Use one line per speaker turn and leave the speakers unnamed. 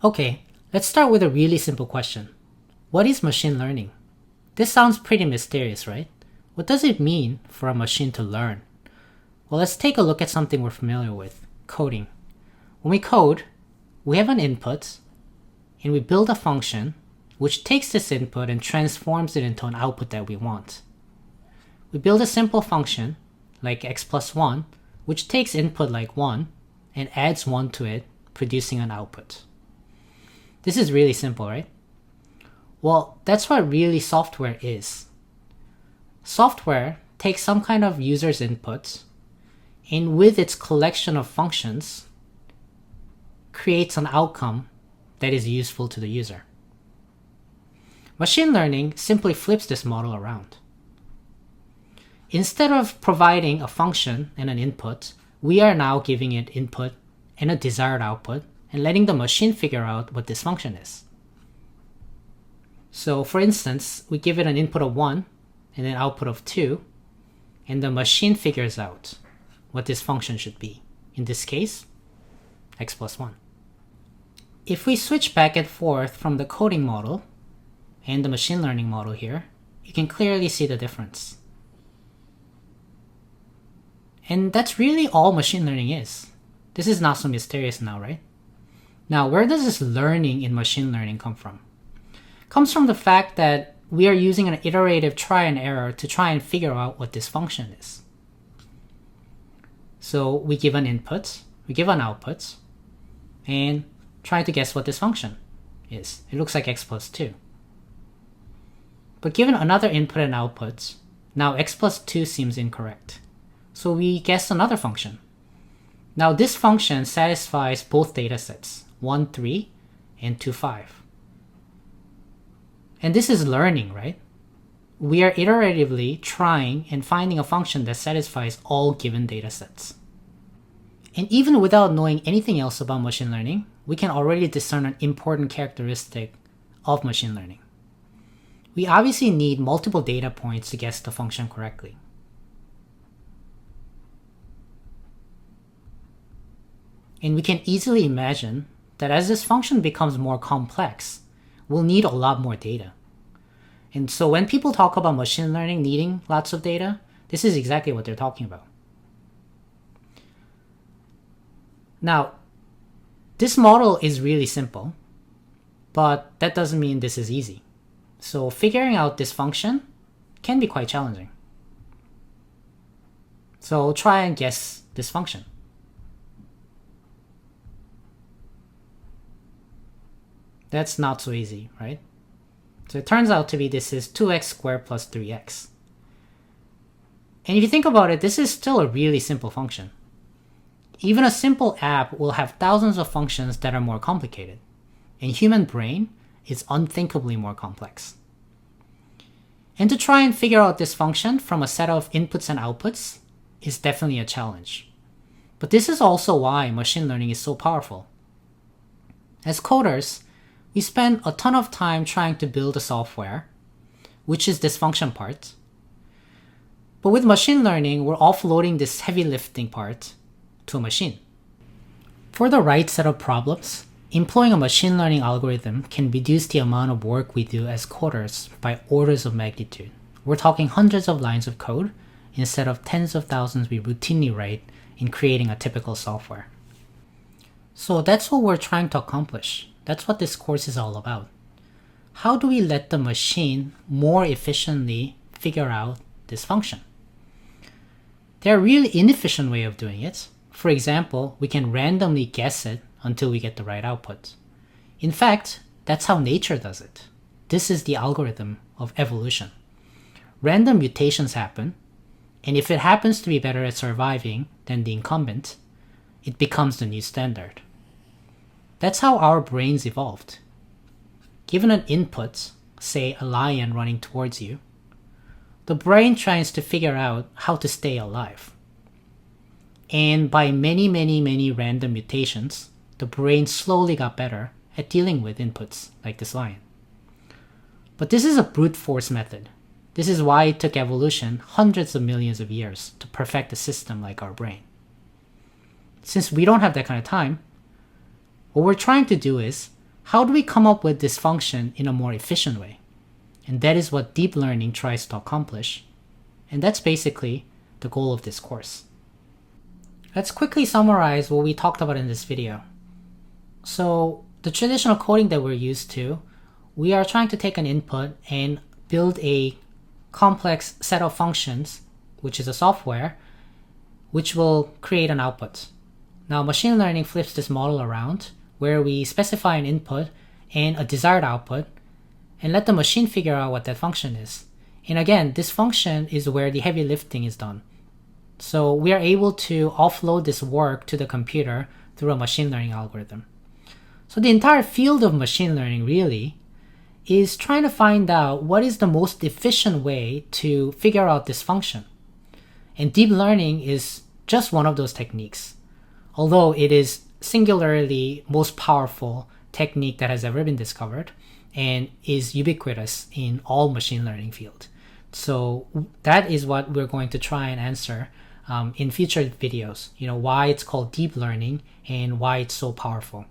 Okay, let's start with a really simple question. What is machine learning? This sounds pretty mysterious, right? What does it mean for a machine to learn? Well, let's take a look at something we're familiar with, coding. When we code, we have an input, and we build a function which takes this input and transforms it into an output that we want. We build a simple function, like x plus 1, which takes input like 1 and adds 1 to it, producing an output. This is really simple, right? Well, that's what really software is. Software takes some kind of user's input, and with its collection of functions, creates an outcome that is useful to the user. Machine learning simply flips this model around. Instead of providing a function and an input, we are now giving it input and a desired output and letting the machine figure out what this function is. So for instance, we give it an input of 1 and an output of 2, and the machine figures out what this function should be. In this case, x plus 1. If we switch back and forth from the coding model and the machine learning model here, you can clearly see the difference. And that's really all machine learning is. This is not so mysterious now, right? Now, where does this learning in machine learning come from? It comes from the fact that we are using an iterative try and error to try and figure out what this function is. So we give an input, we give an output, and try to guess what this function is. It looks like x plus 2. But given another input and output, now x plus 2 seems incorrect. So we guess another function. Now this function satisfies both datasets, 1, 3, and 2, 5. And this is learning, right? We are iteratively trying and finding a function that satisfies all given datasets. And even without knowing anything else about machine learning, we can already discern an important characteristic of machine learning. We obviously need multiple data points to guess the function correctly. And we can easily imagine that as this function becomes more complex, we'll need a lot more data. And so when people talk about machine learning needing lots of data, this is exactly what they're talking about. Now, this model is really simple, but that doesn't mean this is easy. So figuring out this function can be quite challenging. So try and guess this function. That's not so easy, right? So it turns out to be this is 2x squared plus 3x. And if you think about it, this is still a really simple function. Even a simple app will have thousands of functions that are more complicated. And human brain is unthinkably more complex. And to try and figure out this function from a set of inputs and outputs is definitely a challenge. But this is also why machine learning is so powerful. As coders, we spend a ton of time trying to build a software, which is this function part. But with machine learning, we're offloading this heavy lifting part to a machine. For the right set of problems, employing a machine learning algorithm can reduce the amount of work we do as coders by orders of magnitude. We're talking hundreds of lines of code instead of tens of thousands we routinely write in creating a typical software. So that's what we're trying to accomplish. That's what this course is all about. How do we let the machine more efficiently figure out this function? There are really inefficient ways of doing it. For example, we can randomly guess it until we get the right output. In fact, that's how nature does it. This is the algorithm of evolution. Random mutations happen, and if it happens to be better at surviving than the incumbent, it becomes the new standard. That's how our brains evolved. Given an input, say a lion running towards you, the brain tries to figure out how to stay alive. And by many random mutations, the brain slowly got better at dealing with inputs like this lion. But this is a brute force method. This is why it took evolution hundreds of millions of years to perfect a system like our brain. Since we don't have that kind of time, what we're trying to do is how do we come up with this function in a more efficient way? And that is what deep learning tries to accomplish. And that's basically the goal of this course. Let's quickly summarize what we talked about in this video. So the traditional coding that we're used to, we are trying to take an input and build a complex set of functions, which is a software, which will create an output. Now machine learning flips this model around, where we specify an input and a desired output, and let the machine figure out what that function is. And again, this function is where the heavy lifting is done. So we are able to offload this work to the computer through a machine learning algorithm. So the entire field of machine learning really is trying to find out what is the most efficient way to figure out this function. And deep learning is just one of those techniques, although it is singularly most powerful technique that has ever been discovered and is ubiquitous in all machine learning field. So that is what we're going to try and answer in future videos, why it's called deep learning and why it's so powerful.